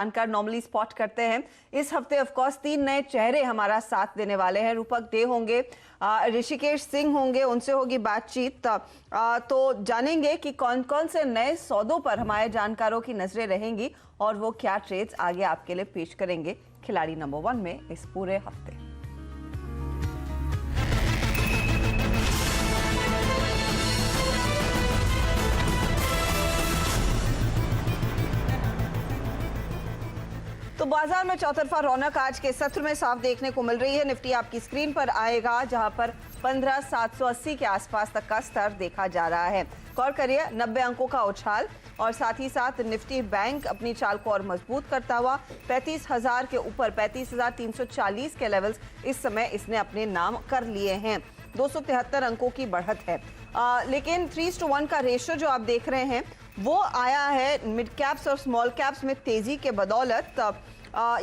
जानकार normally spot करते हैं। इस हफ्ते ऑफ कोर्स 3 नए चेहरे हमारा साथ देने वाले हैं। रूपक दे होंगे, ऋषिकेश सिंह होंगे, उनसे होगी बातचीत। तो जानेंगे कि कौन कौन से नए सौदों पर हमारे जानकारों की नजरें रहेंगी और वो क्या ट्रेड्स आगे आपके लिए पेश करेंगे खिलाड़ी नंबर 1 में इस पूरे हफ्ते। तो बाजार में चौतरफा रौनक आज के सत्र में साफ देखने को मिल रही है। निफ्टी आपकी स्क्रीन पर आएगा जहां पर 15,780 के आसपास तक का स्तर देखा जा रहा है। गौर करिए 90 अंकों का उछाल और साथ ही साथ निफ्टी बैंक अपनी चाल को और मजबूत करता हुआ 35,000 के ऊपर 35,340 के लेवल्स इस समय इसने अपने नाम कर लिए हैं। 273 अंकों की बढ़त है। लेकिन 3:1 का रेशियो जो आप देख रहे हैं वो आया है मिड कैप्स और स्मॉल कैप्स में तेजी के बदौलत।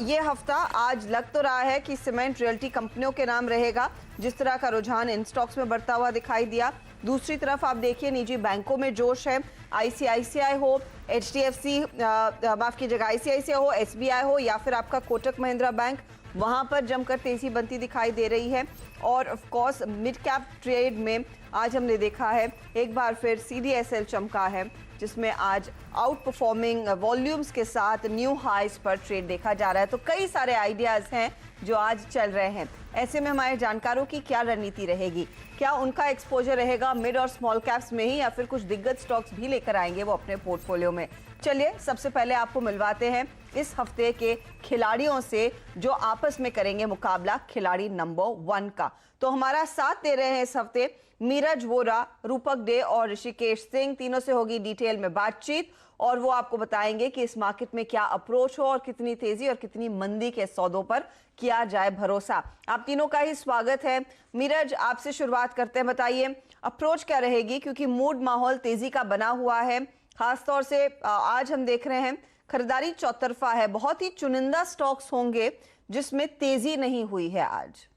ये हफ्ता आज लग तो रहा है कि सीमेंट रियल्टी कंपनियों के नाम रहेगा, जिस तरह का रुझान इन स्टॉक्स में बढ़ता हुआ दिखाई दिया। दूसरी तरफ आप देखिए निजी बैंकों में जोश है। आईसीआईसीआई हो, एचडीएफसी माफ कीजिएगा, आईसीआईसीआई हो, एसबीआई हो या फिर आपका कोटक महिंद्रा बैंक, वहां पर जमकर तेजी बनती दिखाई दे रही है। और of course mid cap trade में आज हमने देखा है एक बार फिर सीडीएसएल चमका है, जिसमें आज आउट परफॉर्मिंग वॉल्यूम्स के साथ न्यू हाइज पर ट्रेड देखा जा रहा है। तो कई सारे आइडियाज हैं जो आज चल रहे हैं। ऐसे में हमारे जानकारों की क्या रणनीति रहेगी? क्या उनका एक्सपोजर रहेगा मिड और स्मॉल कैप्स में ही या फिर कुछ दिग्गज स्टॉक्स भी लेकर आएंगे वो अपने पोर्टफोलियो में? चलिए सबसे पहले आपको मिलवाते हैं इस हफ्ते के खिलाड़ियों से जो आपस में करेंगे मुकाबला खिलाड़ी नंबर 1 का। तो हमारा साथ दे रहे हैं इस हफ्ते नीरज वोरा, रूपक डे और ऋषिकेश सिंह। तीनों से होगी डिटेल में बातचीत और वो आपको बताएंगे कि इस मार्केट में क्या अप्रोच हो और कितनी तेजी और कितनी मंदी के सौदों पर किया जाए भरोसा। आप तीनों का ही स्वागत है। नीरज, आपसे शुरुआत करते हैं, बताइए अप्रोच क्या रहेगी, क्योंकि मूड माहौल तेजी का बना हुआ है। खासतौर से आज हम देख रहे हैं खरीदारी चौतरफा है, बहुत ही चुनिंदा स्टॉक्स होंगे जिसमें तेजी नहीं हुई है आज।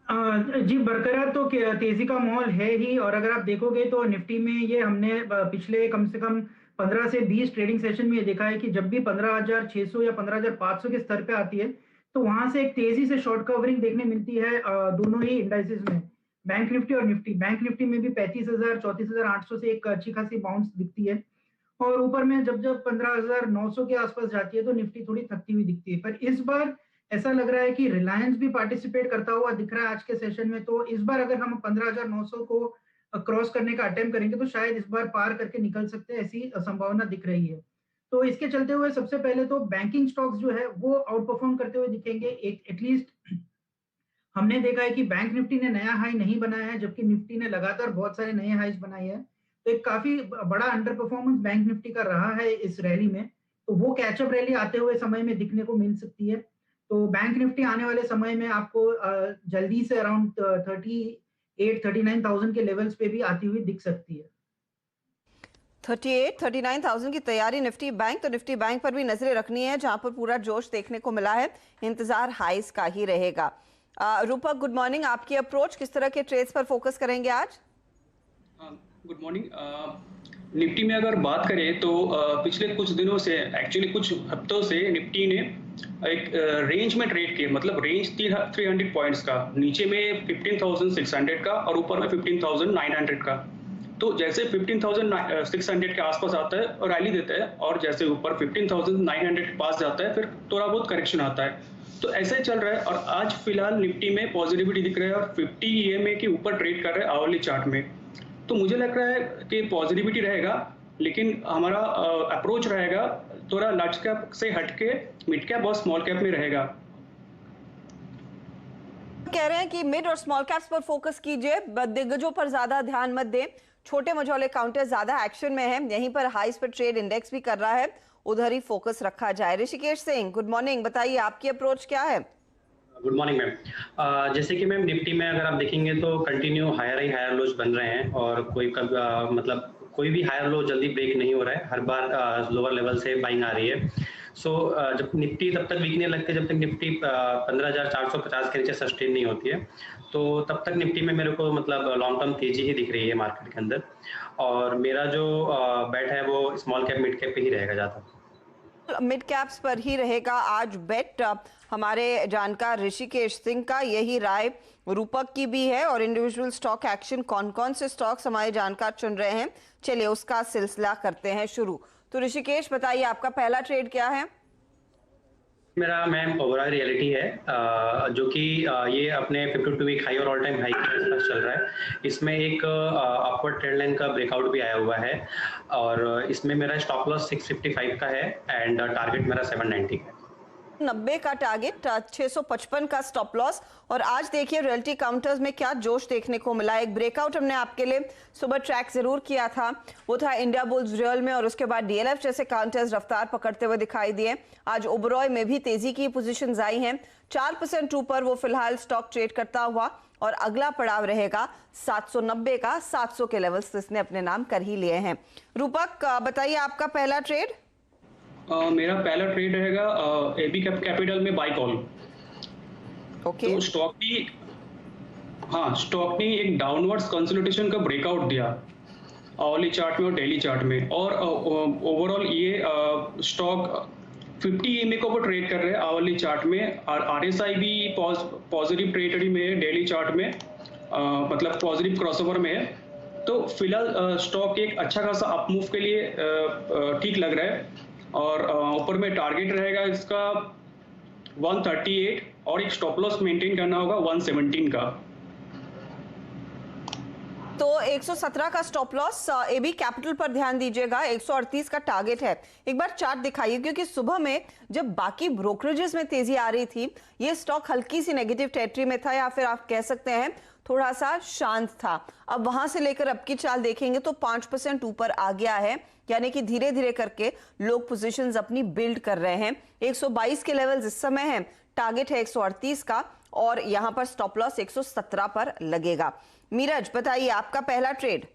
जी, बरकरार तो तेजी का माहौल है ही। और अगर आप देखोगे तो निफ्टी में ये हमने पिछले कम से कम 15 से 20 ट्रेडिंग सेशन में ये देखा है कि जब भी 15,600 या 15,500 के स्तर पे आती है तो वहां से एक तेजी से शॉर्ट कवरिंग देखने मिलती है दोनों ही इंडाइसेस में, बैंक निफ्टी और निफ्टी। बैंक निफ्टी में भी 35,000 34,800 से एक अच्छी खासी बाउंस दिखती है और ऊपर में जब जब 15,900 के आसपास जाती है तो निफ्टी थोड़ी थकती हुई दिखती है। पर इस बार ऐसा लग रहा है कि रिलायंस भी पार्टिसिपेट करता हुआ दिख रहा है आज के सेशन में। तो इस बार अगर हम 15,900 को क्रॉस करने का अटेम्प्ट करेंगे तो शायद इस बार पार करके निकल सकते हैं, ऐसी संभावना दिख रही है। तो इसके चलते हुए सबसे पहले तो बैंकिंग स्टॉक्स जो है वो आउट परफॉर्म करते हुए दिखेंगे। एटलीस्ट हमने देखा है कि बैंक निफ्टी ने नया हाई नहीं बनाया है, जबकि निफ्टी ने लगातार बहुत सारे नए हाईज बनाए हैं। तो एक काफी बड़ा अंडर परफॉर्मेंस बैंक निफ्टी का रहा है इस रैली में, तो वो कैचअप रैली आते हुए समय में दिखने को मिल सकती है। तो बैंक निफ्टी आने वाले समय में आपको जल्दी से अराउंड 38-39,000 के लेवल्स पे भी आती हुई दिख सकती है। 38-39,000 की तैयारी निफ्टी बैंक, तो निफ्टी बैंक पर भी नजरें रखनी है जहां पर पूरा जोश देखने को मिला है। इंतजार हाइस का ही रहेगा। रूपक, गुड मॉर्निंग। आपकी अप्रोच किस तरह के ट्रेड्स पर फोकस करेंगे आज? Good morning. निफ्टी में अगर बात करें तो पिछले कुछ दिनों से, एक्चुअली कुछ हफ्तों से निफ्टी ने एक रेंज में ट्रेड किया, मतलब रेंज 300 पॉइंट्स का, नीचे में 15,600 का और ऊपर में 15,900 का। तो जैसे 15,600 के आसपास आता है और रैली देता है और जैसे ऊपर 15,900 के पास जाता है फिर थोड़ा बहुत करेक्शन आता है। तो ऐसे ही चल रहा है और आज फिलहाल निफ्टी में पॉजिटिविटी दिख रहा है और 50 EMA के ऊपर ट्रेड कर रहा है आवरली चार्ट में। तो मुझे लग रहा है कि पॉजिटिविटी रहेगा, लेकिन हमारा अप्रोच रहेगा थोड़ा लार्ज कैप से हटके मिड कैप और स्मॉल कैप में रहेगा। कह रहे हैं कि मिड और स्मॉल कैप्स पर फोकस कीजिए, दिग्गजों पर ज्यादा ध्यान मत दें। छोटे मझोले काउंटर ज्यादा एक्शन में है, यहीं पर हाइस पर ट्रेड इंडेक्स भी कर रहा है, उधर ही फोकस रखा जाए। ऋषिकेश सिंह, गुड मॉर्निंग, बताइए आपकी अप्रोच क्या है? Good morning ma'am. जैसे कि मैम निफ्टी में अगर आप देखेंगे तो कंटिन्यू हायर ही हायर लोज बन रहे हैं और मतलब कोई भी हायर लो जल्दी ब्रेक नहीं हो रहा है, हर बार लोअर लेवल से बाइंग आ रही है। जब निफ्टी तब तक बिकने लगती है जब तक निफ्टी 15,450 के नीचे सस्टेन नहीं होती है, तो तब तक निफ्टी में मेरे को मतलब लॉन्ग टर्म तेजी ही दिख रही है मार्केट के अंदर। और मेरा जो बैट है वो स्मॉल कैप मिड कैप पे ही रहेगा ज़्यादा। मिड कैप्स पर ही रहेगा आज बेट। हमारे जानकार ऋषिकेश सिंह का यही राय रूपक की भी है। और इंडिविजुअल स्टॉक एक्शन कौन कौन से स्टॉक्स हमारे जानकार चुन रहे हैं, चलिए उसका सिलसिला करते हैं शुरू। तो ऋषिकेश बताइए, आपका पहला ट्रेड क्या है? मेरा मैम ओवरऑल रियलिटी है, जो कि ये अपने 52 वीक हाई और ऑल टाइम हाई के आसपास चल रहा है। इसमें एक अपवर्ड ट्रेंड लाइन का ब्रेकआउट भी आया हुआ है और इसमें मेरा स्टॉप लॉस 655 का है एंड टारगेट मेरा 790 का है। 90 का टारगेट, 655 का स्टॉप लॉस। और आज देखिए रियल्टी काउंटर्स में क्या जोश देखने को मिला। एक ब्रेकआउट हमने आपके लिए सुबह ट्रैक जरूर किया था, वो था इंडिया बुल्स रियल में, और उसके बाद डीएलएफ जैसे काउंटर्स रफ्तार पकड़ते हुए दिखाई दिए। आज ओबरॉय में भी तेजी की पोजीशंस आई हैं, 4% ऊपर वो फिलहाल स्टॉक ट्रेड करता हुआ। और अगला पड़ाव रहेगा 790 का, 700 के लेवल्स इसने अपने नाम कर ही लिए हैं। रूपक बताइए, आपका पहला ट्रेड? मेरा पहला ट्रेड रहेगा एबी कैपिटल में बाय कॉल। ओके। तो स्टॉक ने एक डाउनवर्ड्स कंसोलिडेशन का ब्रेकआउट दिया आवली चार्ट में और डेली चार्ट में। और ओवरऑल ये स्टॉक 50 EMA को ट्रेड कर रहे हैं आवली चार्ट में, और RSI भी पॉजिटिव टेरिटरी में है डेली चार्ट में, मतलब पॉजिटिव क्रॉसओवर में है। तो फिलहाल स्टॉक एक अच्छा खासा अपमूव के लिए ठीक लग रहा है। और ऊपर में टारगेट रहेगा इसका 138 और एक स्टॉप लॉस मेंटेन करना होगा 117 का। तो 117 का स्टॉप लॉस एबी कैपिटल पर ध्यान दीजिएगा, 138 का टारगेट है। एक बार चार्ट दिखाइए, क्योंकि सुबह में जब बाकी ब्रोकरेजेस में तेजी आ रही थी, ये स्टॉक हल्की सी नेगेटिव टेरिटरी में था, या फिर आप कह सकते हैं थोड़ा सा शांत था। अब वहां से लेकर अब की चाल देखेंगे तो 5% ऊपर आ गया है, यानी कि धीरे धीरे करके लोग पोजीशंस अपनी बिल्ड कर रहे हैं। 122 के लेवल्स इस समय हैं, टारगेट है 138 का, और यहां पर स्टॉप लॉस 117 पर लगेगा। मीरज बताइए, आपका पहला ट्रेड?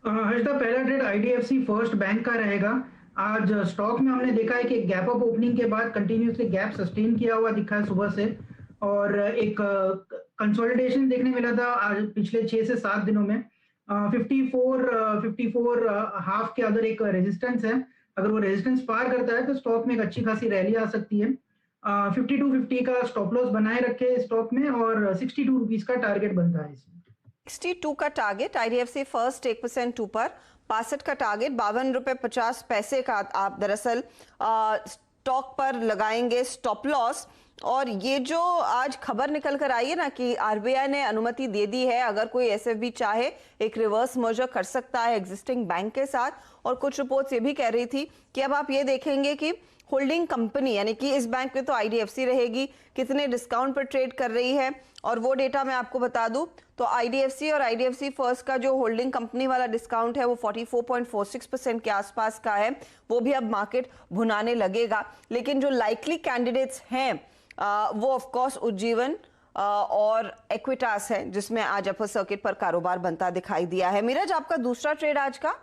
हर्षदा, पहला ट्रेड IDFC फर्स्ट बैंक का रहेगा। आज स्टॉक में हमने देखा है कि गैप अप ओपनिंग के बाद कंटिन्यूसली गैप सस्टेन किया हुआ दिखा है सुबह से, और एक कंसोलिडेशन देखने मिला था आज पिछले 6 से 7 दिनों में। 54 हाफ के अगर एक रेजिस्टेंस है, अगर वो रेजिस्टेंस पार करता है तो स्टॉक में एक अच्छी खासी रैली आ सकती है। 5250 का स्टॉप लॉस बनाए रखे स्टॉक में, और 62 रुपीज का टारगेट बनता है इसमें। 62 का टारगेट, IDFC फर्स्ट 1% ऊपर, 65 का टारगेट, 52.50 का आप दरअसल स्टॉक पर लगाएंगे स्टॉप लॉस। और ये जो आज खबर निकल कर आई है ना कि RBI ने अनुमति दे दी है, अगर कोई SFB चाहे एक रिवर्स मर्जर कर सकता है एग्जिस्टिंग बैंक के साथ। और कुछ रिपोर्ट्स ये भी कह रही थी कि अब आप ये देखेंगे कि होल्डिंग कंपनी, यानी कि इस बैंक में तो IDFC रहेगी, कितने डिस्काउंट पर ट्रेड कर रही है। और वो डेटा मैं आपको बता दूं तो IDFC और IDFC फर्स्ट का जो होल्डिंग कंपनी वाला डिस्काउंट है वो 44.46% के आसपास का है। वो भी अब मार्केट भुनाने लगेगा। लेकिन जो लाइकली कैंडिडेट्स हैं वो ऑफ कोर्स उज्जीवन और एक्विटास है, जिसमें आज अपर सर्किट पर कारोबार बनता दिखाई दिया है। मीरज, आपका दूसरा ट्रेड आज का?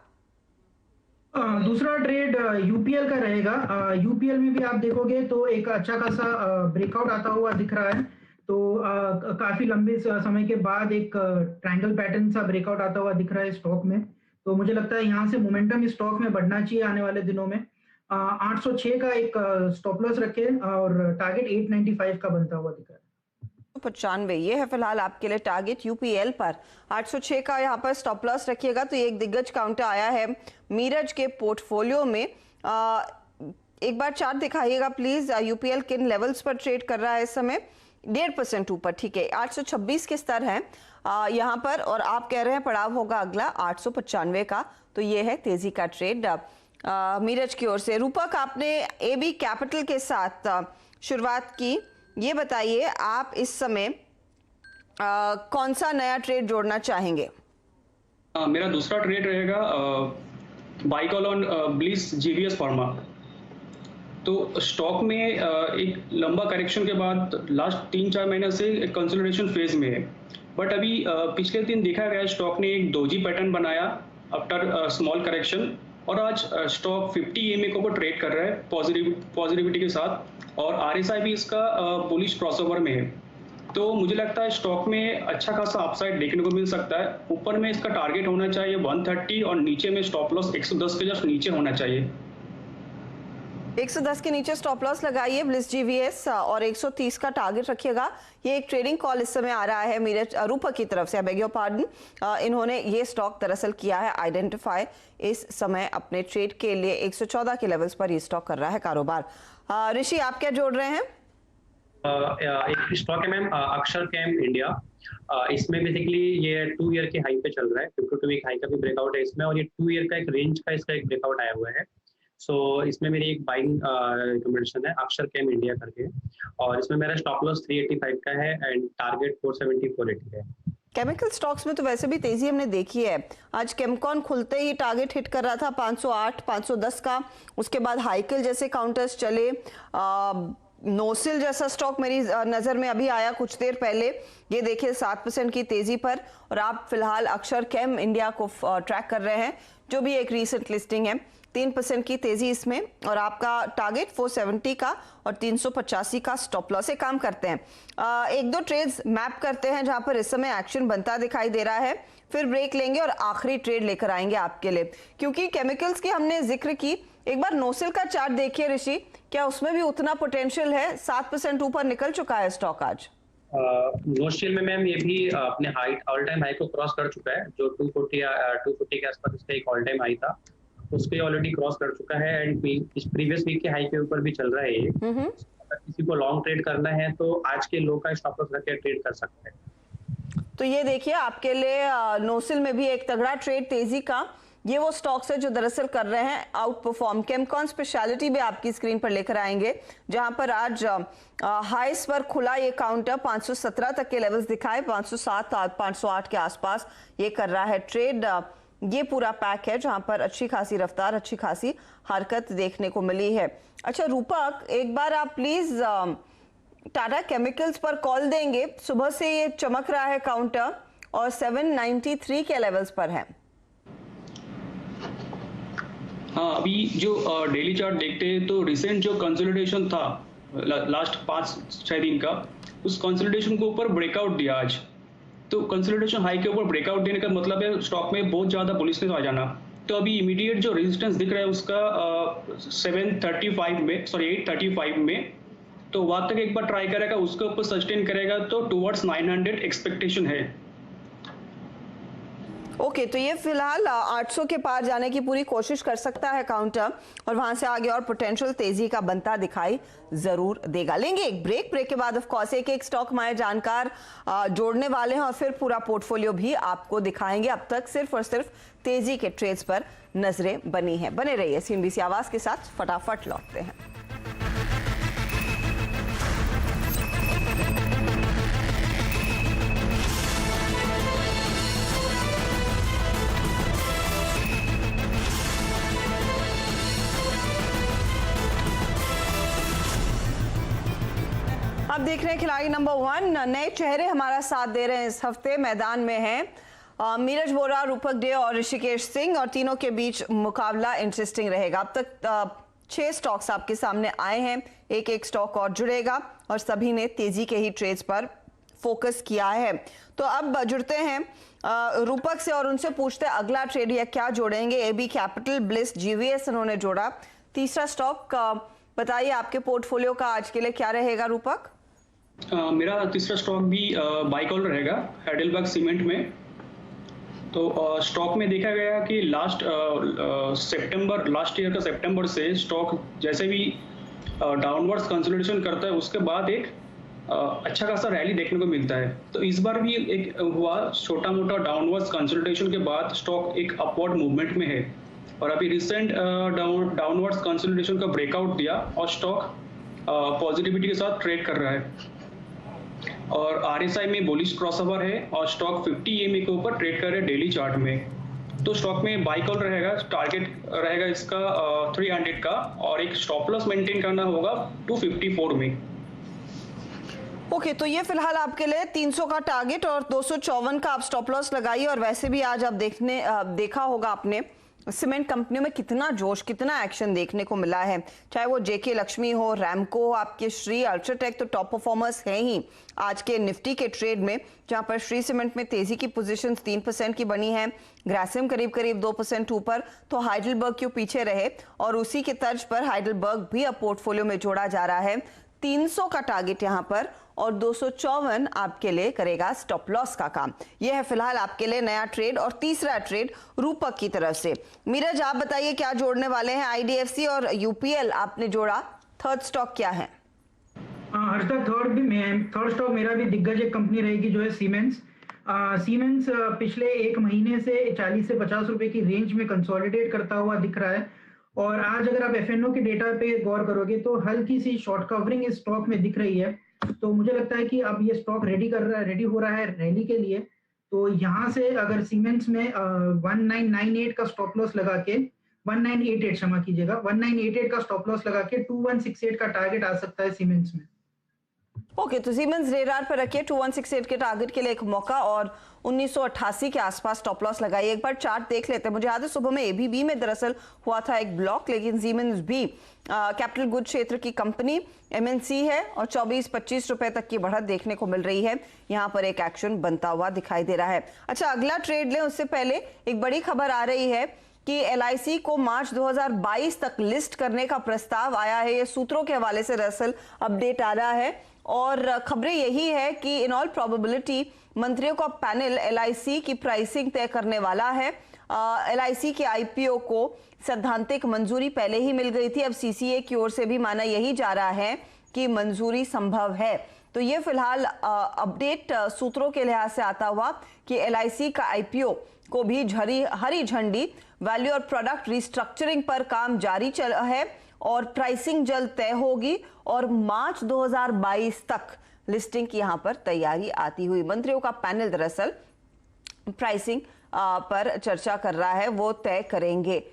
दूसरा ट्रेड UPL का रहेगा। UPL में भी आप देखोगे तो एक अच्छा खासा ब्रेकआउट आता हुआ दिख रहा है। तो काफी लंबे समय के बाद एक ट्रायंगल पैटर्न सा ब्रेकआउट आता हुआ दिख रहा है स्टॉक में। तो मुझे लगता है यहाँ से मोमेंटम इस स्टॉक में बढ़ना चाहिए आने वाले दिनों में। 806 का एक स्टॉप लॉस रखे और टारगेट 895 का बनता हुआ दिख रहा है। 95 ये है फिलहाल आपके लिए टारगेट UPL पर। 806 का यहाँ पर स्टॉप लॉस रखिएगा। तो ये एक दिग्गज काउंटर आया है मीरज के पोर्टफोलियो में। एक बार चार्ट दिखाइएगा प्लीज, UPL किन लेवल्स पर ट्रेड कर रहा है इस समय? 1.5% ऊपर, ठीक है, 826 के स्तर हैं यहाँ पर, और आप कह रहे हैं पड़ाव होगा अगला 895 का। तो ये है तेजी का ट्रेड मीरज की ओर से। रूपक, आपने एबी कैपिटल के साथ शुरुआत की, ये बताइए आप इस समय कौन सा नया ट्रेड जोड़ना चाहेंगे? मेरा दूसरा ट्रेड रहेगा buy call on bliss GVS pharma. तो स्टॉक में एक लंबा करेक्शन के बाद लास्ट 3-4 महीने से कंसोलिडेशन फेज में है। बट अभी पिछले दिन देखा गया स्टॉक ने एक डोजी पैटर्न बनाया आफ्टर स्मॉल करेक्शन, और आज स्टॉक 50 EMA को ट्रेड कर रहा है पॉजिटिविटी के साथ, और RSI भी इसका बुलिश क्रॉसओवर में है। तो मुझे लगता है स्टॉक में अच्छा खासा अपसाइड देखने को मिल सकता है। ऊपर में इसका टारगेट होना चाहिए 130 और नीचे में स्टॉप लॉस 110 के जस्ट नीचे होना चाहिए। 110 के नीचे स्टॉप लॉस लगाइए ब्लिस जीवीएस और 130 का टारगेट रखिएगा। ये एक ट्रेडिंग कॉल इस समय आ रहा है मीरज रूपक की तरफ से, आई बेग योर पार्डन। इन्होंने ये स्टॉक दरअसल किया है आइडेंटिफाई, इस समय अपने ट्रेड के लिए 114 के लेवल्स पर ये स्टॉक कर रहा है कारोबार। ऋषि, आप क्या जोड़ रहे हैं? एक स्टॉक है मैम अक्षर कैम इंडिया। इसमें बेसिकली ये 2 ईयर के हाई पे चल रहा है, 52 वीक हाई का भी ब्रेकआउट है इसमें, और ये 2 ईयर का एक रेंज का इसका एक ब्रेकआउट आया हुआ है। सो इसमें मेरी एक बाइंग रिकमेंडेशन है अक्षर कैम इंडिया करके, और इसमें मेरा स्टॉप लॉस 385 का है एंड टारगेट 470 480 है। केमिकल स्टॉक्स में तो वैसे भी तेजी हमने देखी है। आज केमकॉन खुलते ही टारगेट हिट कर रहा था 508 510 का, उसके बाद हाइकल जैसे काउंटर्स चले, नोसिल जैसा स्टॉक मेरी नजर में अभी आया कुछ देर पहले, ये देखिए 7% की तेजी पर, और आप फिलहाल अक्षर कैम इंडिया को ट्रैक कर रहे हैं जो भी एक रीसेंट लिस्टिंग है। 3% की तेजी इसमें, और आपका टारगेट 470 का और 385 का स्टॉप लॉस से काम करते हैं। एक दो ट्रेड्स मैप करते हैं जहां पर इस समय एक्शन बनता दिखाई दे रहा है, फिर ब्रेक लेंगे और आखिरी ट्रेड लेकर आएंगे आपके लिए। क्योंकि केमिकल्स की हमने जिक्र की, एक बार नोसिल का चार्ट देखिए ऋषि, क्या उसमें भी उतना पोटेंशियल है? 7% ऊपर निकल चुका है स्टॉक आज। नोशियल में मैम ये भी अपने ऑल टाइम हाई को क्रॉस कर चुका है, जो 240 के आसपास इसका एक ऑल टाइम हाई था, उसको ऑलरेडी क्रॉस कर चुका है एंड इस प्रीवियस वीक के हाई के ऊपर भी चल रहा है ये। अगर किसी को लॉन्ग ट्रेड करना है तो आज के लो का स्टॉप लॉस रख के ट्रेड कर सकते हैं। तो ये देखिए आपके लिए नोसिल में भी एक तगड़ा ट्रेड तेजी का, ये वो स्टॉक्स है जो दरअसल कर रहे हैं आउट परफॉर्म। केमकॉन स्पेशलिटी भी आपकी स्क्रीन पर लेकर आएंगे, जहां पर आज हाईस पर खुला ये काउंटर 517 तक के लेवल्स दिखाए, 507 508 के आसपास ये कर रहा है ट्रेड। ये पूरा पैक है जहां पर अच्छी खासी रफ्तार, अच्छी खासी हरकत देखने को मिली है। अच्छा रूपक, एक बार आप प्लीज टाटा केमिकल्स पर कॉल देंगे। सुबह से ये चमक रहा है काउंटर और 793 के लेवल्स पर है। हाँ, अभी जो डेली चार्ट देखते हैं तो रिसेंट जो कंसोलिडेशन था लास्ट 5-6 दिन का, उस कंसोलिडेशन के ऊपर ब्रेकआउट दिया आज। तो कंसोलिडेशन हाई के ऊपर ब्रेकआउट देने का मतलब है स्टॉक में बहुत ज़्यादा बुलिशनेस आ जाना। तो अभी इमीडिएट जो रेजिस्टेंस दिख रहा है उसका 835 में, तो वहाँ तक एक बार ट्राई करेगा, उसके ऊपर सस्टेन करेगा तो टुवर्ड्स 900 एक्सपेक्टेशन है। ओके, तो ये फिलहाल 800 के पार जाने की पूरी कोशिश कर सकता है काउंटर, और वहां से आगे और पोटेंशियल तेजी का बनता दिखाई जरूर देगा। लेंगे एक ब्रेक के बाद ऑफ कोर्स एक स्टॉक हमारे जानकार जोड़ने वाले हैं और फिर पूरा पोर्टफोलियो भी आपको दिखाएंगे। अब तक सिर्फ और सिर्फ तेजी के ट्रेड्स पर नजरें बनी हैं। बने रहिए सीएनबीसी आवाज के साथ, फटाफट लौटते हैं। आप देख रहे हैं खिलाड़ी नंबर 1। नए चेहरे हमारा साथ दे रहे हैं इस हफ्ते। मैदान में हैं नीरज वोरा, रूपक डे और ऋषिकेश सिंह, और तीनों के बीच मुकाबला इंटरेस्टिंग रहेगा। अब तक 6 स्टॉक्स आपके सामने आए हैं, एक स्टॉक और जुड़ेगा और सभी ने तेजी के ही ट्रेड्स पर फोकस किया है। तो अब जुड़ते हैं रूपक से और उनसे पूछते हैं अगला ट्रेड या क्या जोड़ेंगे। एबी कैपिटल, ब्लिस जीवीएस उन्होंने जोड़ा। तीसरा स्टॉक बताइए आपके पोर्टफोलियो का आज के लिए क्या रहेगा रूपक? मेरा तीसरा स्टॉक भी बाय कॉल रहेगा हेडेलबर्ग सीमेंट में। तो स्टॉक में देखा गया कि लास्ट ईयर का सितंबर से स्टॉक जैसे भी डाउनवर्ड्स कंसोलिडेशन करता है उसके बाद एक अच्छा खासा रैली देखने को मिलता है। तो इस बार भी एक हुआ, छोटा मोटा डाउनवर्ड्स कंसोलिडेशन के बाद स्टॉक एक अपवर्ड मूवमेंट में है, और अभी रिसेंट डाउनवर्ड्स कंसोलिडेशन का ब्रेकआउट दिया और स्टॉक पॉजिटिविटी के साथ ट्रेड कर रहा है। और आरएसआई में बुलिश क्रॉसओवर है और स्टॉक 50 EMA के ऊपर ट्रेड कर रहे हैं डेली चार्ट में। तो स्टॉक में बाय कॉल रहेगा, टारगेट रहेगा इसका 300 का, और एक स्टॉप लॉस मेंटेन करना होगा 254 में। ओके, तो ये फिलहाल आपके लिए 300 का टारगेट और 254 का आप स्टॉप लॉस लगाइए। और वैसे भी आज आप देखा होगा आपने सीमेंट कंपनियों में कितना जोश, कितना एक्शन देखने को मिला है, चाहे वो जेके लक्ष्मी हो, रैमको हो, आपके श्री, अल्ट्राटेक तो टॉप परफॉर्मर्स हैं ही आज के निफ्टी के ट्रेड में, जहां पर श्री सीमेंट में तेजी की पोजीशंस 3% की बनी है, ग्रासिम करीब करीब 2% ऊपर, तो हाइडलबर्ग क्यों पीछे रहे, और उसी के तर्ज पर हाइडलबर्ग भी अब पोर्टफोलियो में जोड़ा जा रहा है। 300 का टारगेट यहां पर और 254 आपके लिए करेगा स्टॉप लॉस का काम। यह है फिलहाल आपके लिए नया ट्रेड और तीसरा ट्रेड रूपक की तरफ से। मीरज, आप बताइए क्या जोड़ने वाले हैं? आईडीएफसी और यूपीएल आपने जोड़ा, थर्ड स्टॉक क्या है? हर्षदा, थर्ड स्टॉक मेरा भी दिग्गज एक कंपनी रहेगी जो है सीमेंस। सीमेंस पिछले एक महीने से 40 से 50 रुपए की रेंज में कंसोलिडेट करता हुआ दिख रहा है, और आज अगर आप एफएनओ के डेटा पे गौर करोगे तो हल्की सी शॉर्ट कवरिंग इस स्टॉक में दिख रही है। तो मुझे लगता है कि अब ये स्टॉक रेडी हो रहा है रैली के लिए। तो यहाँ से अगर सीमेंस में 1998 का स्टॉप लॉस लगा के 1988 क्षमा कीजिएगा 1988 का स्टॉप लॉस लगा के 2168 का टारगेट आ सकता है सीमेंस में। ओके, तो सीमेंस रेडार पर रखिए 2168 के टारगेट के लिए एक मौका, और 1988 के आसपास स्टॉप लॉस लगाइए। एक बार चार्ट देख लेते हैं। मुझे याद है सुबह में एबीबी में दरअसल हुआ था एक ब्लॉक, लेकिन सीमेंस भी कैपिटल गुड क्षेत्र की कंपनी एमएनसी है और 24-25 रुपए तक की बढ़त देखने को मिल रही है। यहाँ पर एक एक्शन बनता हुआ दिखाई दे रहा है। अच्छा, अगला ट्रेड लें उससे पहले एक बड़ी खबर आ रही है कि एलआईसी को मार्च 2022 तक लिस्ट करने का प्रस्ताव आया है। ये सूत्रों के हवाले से दरअसल अपडेट आ रहा है, और खबरें यही है कि इन ऑल प्रोबेबिलिटी मंत्रियों का पैनल एलआईसी की प्राइसिंग तय करने वाला है। एलआईसी के आईपीओ को सैद्धांतिक मंजूरी पहले ही मिल गई थी, अब सीसीए की ओर से भी माना यही जा रहा है कि मंजूरी संभव है। तो ये फिलहाल अपडेट सूत्रों के लिहाज से आता हुआ कि एलआईसी का आईपीओ को भी हरी झंडी, वैल्यू और प्रोडक्ट रिस्ट्रक्चरिंग पर काम जारी चल है और प्राइसिंग जल्द तय होगी, और मार्च 2022 तक लिस्टिंग की यहां पर तैयारी आती हुई। मंत्रियों का पैनल दरअसल प्राइसिंग पर चर्चा कर रहा है, वो तय करेंगे।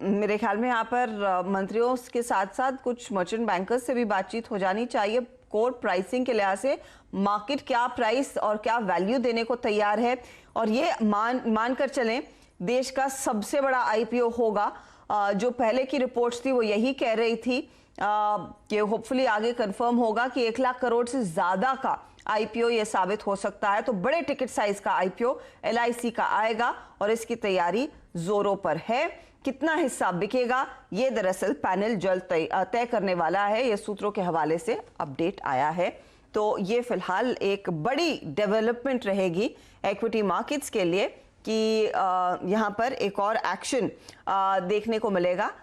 मेरे ख्याल में यहाँ पर मंत्रियों के साथ साथ कुछ मर्चेंट बैंकर्स से भी बातचीत हो जानी चाहिए। कोर प्राइसिंग के लिहाज से मार्केट क्या प्राइस और क्या वैल्यू देने को तैयार है, और ये मानकर चलें देश का सबसे बड़ा आईपीओ होगा। जो पहले की रिपोर्ट्स थी वो यही कह रही थी कि होपफुली आगे कंफर्म होगा कि 1 लाख करोड़ से ज्यादा का आईपीओ ये साबित हो सकता है। तो बड़े टिकट साइज का आईपीओ एलआईसी का आएगा और इसकी तैयारी जोरों पर है। कितना हिस्सा बिकेगा ये दरअसल पैनल जल्द तय करने वाला है, ये सूत्रों के हवाले से अपडेट आया है। तो ये फिलहाल एक बड़ी डेवलपमेंट रहेगी इक्विटी मार्केट्स के लिए कि यहाँ पर एक और एक्शन देखने को मिलेगा।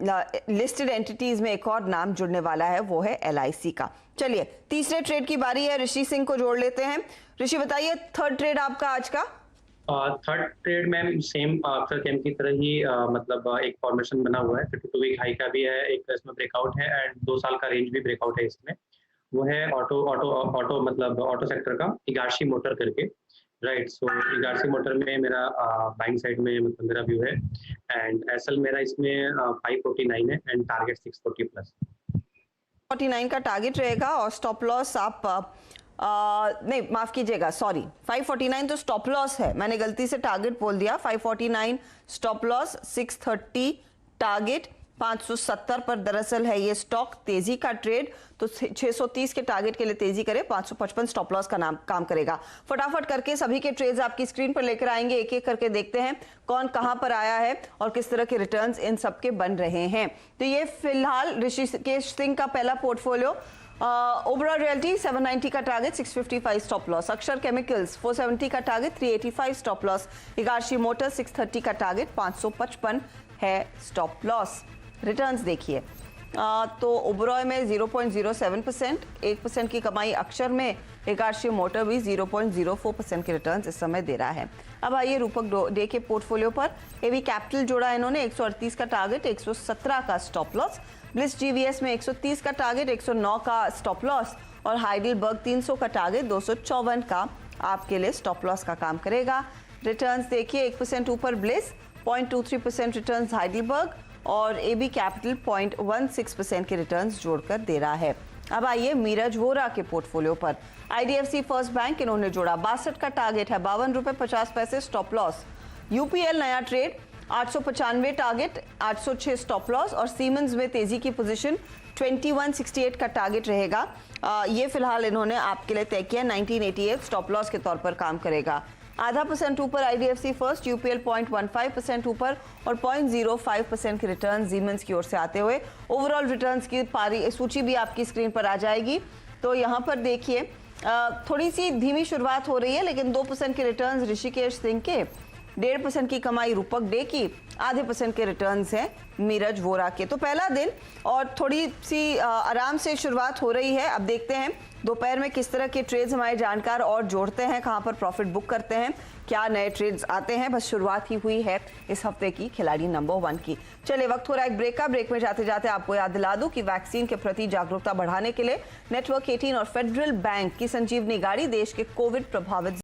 लिस्टेड एंटिटीज में एक और नाम जुड़ने वाला है, वो है एलआईसी का। चलिए तीसरे ट्रेड की बारी है, ऋषि सिंह को जोड़ लेते हैं। ऋषि बताइए, थर्ड ट्रेड आपका आज का? थर्ड ट्रेड में सेम अक्षर केम की तरह ही मतलब एक फॉर्मेशन बना हुआ है। 52 वीक हाई का भी है, एक इसमें ब्रेकआउट है एंड 2 साल का रेंज भी ब्रेकआउट है इसमें। वो है ऑटो मतलब ऑटो सेक्टर का हिगाशी मोटर करके, राइट। सो हिगाशी मोटर में मेरा बाइंग साइड में मतलब मेरा व्यू है, एंड एसएल मेरा इसमें 549 है एंड टारगेट 640 प्लस। 49 का टारगेट रहेगा और स्टॉप लॉस आप नहीं माफ कीजिएगा, सॉरी 549 तो स्टॉप लॉस है, मैंने गलती से टारगेट बोल दिया। 549 स्टॉप लॉस, 630 टारगेट, 570 पर दरअसल है ये स्टॉक। तेजी का ट्रेड तो 630 के टारगेट के लिए तेजी करे, 555 स्टॉप लॉस का काम करेगा। फटाफट करके सभी के ट्रेड्स आपकी स्क्रीन पर लेकर आएंगे, एक एक करके देखते हैं कौन कहां पर आया है और किस तरह के रिटर्न्स इन सब के बन रहे हैं। तो ये फिलहाल ऋषिकेश सिंह का पहला पोर्टफोलियो। ओबरॉय रियल्टी 790 का टारगेट, 655 स्टॉप लॉस। अक्षर केमिकल्स 470 का target, 385 stop loss. Higashi motor 630 का टारगेट, 555 है स्टॉप लॉस। रिटर्न्स देखिए तो ओबरॉय में 0.07%, 1% की कमाई अक्षर में। हिगाशी मोटर भी 0.04% के रिटर्न्स इस समय दे रहा है। अब आइए रूपक डे के पोर्टफोलियो पर। एवी कैपिटल जोड़ा इन्होंने, 138 का टारगेट, 117 का स्टॉप लॉस। ब्लिस जीवीएस में 130 का टारगेट, 109 का स्टॉप लॉस। और हाइडलबर्ग 300 का टारगेट, 254 का आपके लिए स्टॉप लॉस का काम करेगा। रिटर्न्स देखिए, 1% ऊपर ब्लिस, 0.23% रिटर्न्स हाइडलबर्ग और एबी कैपिटल 0.16% के रिटर्न्स जोड़कर दे रहा है। अब आइए मीरज वोरा के पोर्टफोलियो पर। आईडीएफसी फर्स्ट बैंक इन्होंने जोड़ा, 62 का टारगेट है, 52 रुपए 50 पैसे स्टॉप लॉस। यूपीएल नया ट्रेड 895 टारगेट, 806 स्टॉप लॉस और सीमेंस में तेजी की पोजीशन 2168 का टारगेट रहेगा। ये फिलहाल इन्होंने आपके लिए तय किया। 1988 स्टॉप लॉस के तौर पर काम करेगा। आधा % ऊपर आईडीएफसी फर्स्ट, यूपीएल 0.15% ऊपर और 0.05% के रिटर्न सीमेंस की ओर से आते हुए। ओवरऑल रिटर्न्स की सूची भी आपकी स्क्रीन पर आ जाएगी। तो यहाँ पर देखिए थोड़ी सी धीमी शुरुआत हो रही है, लेकिन 2% के रिटर्न्स ऋषिकेश सिंह के, 1.5% की कमाई रूपक डे की, आधे % के रिटर्न्स हैं नीरज वोरा के। तो पहला दिन और थोड़ी सी आराम से शुरुआत हो रही है। अब देखते हैं दोपहर में किस तरह के ट्रेड्स हमारे जानकार और जोड़ते हैं, कहां पर प्रॉफिट बुक करते हैं, क्या नए ट्रेड्स आते हैं। बस शुरुआत ही हुई है इस हफ्ते की खिलाड़ी नंबर 1 की। चलिए वक्त हो रहा है एक ब्रेक का। ब्रेक में जाते जाते आपको याद दिला दूं कि वैक्सीन के प्रति जागरूकता बढ़ाने के लिए नेटवर्क 18 और फेडरल बैंक की संजीवनी गाड़ी देश के कोविड प्रभावित